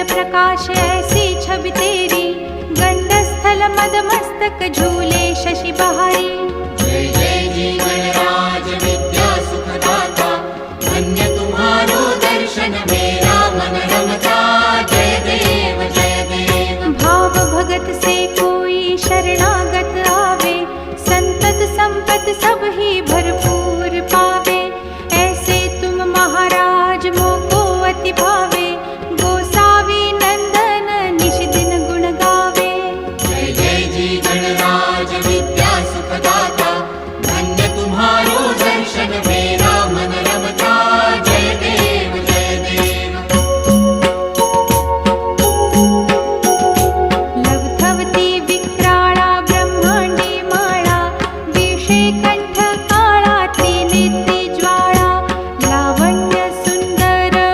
प्रकाश ऐसी छवि तेरी, गंडस्थल मद मस्तक झूले शशि बहारी। जय जय जीवन राज विद्या सुखदाता, धन्य तुम्हारो दर्शन मेरा मन रमता। जय देव जय देव। भाव भगत से कोई शरणागत आवे, संतत संपत सब ही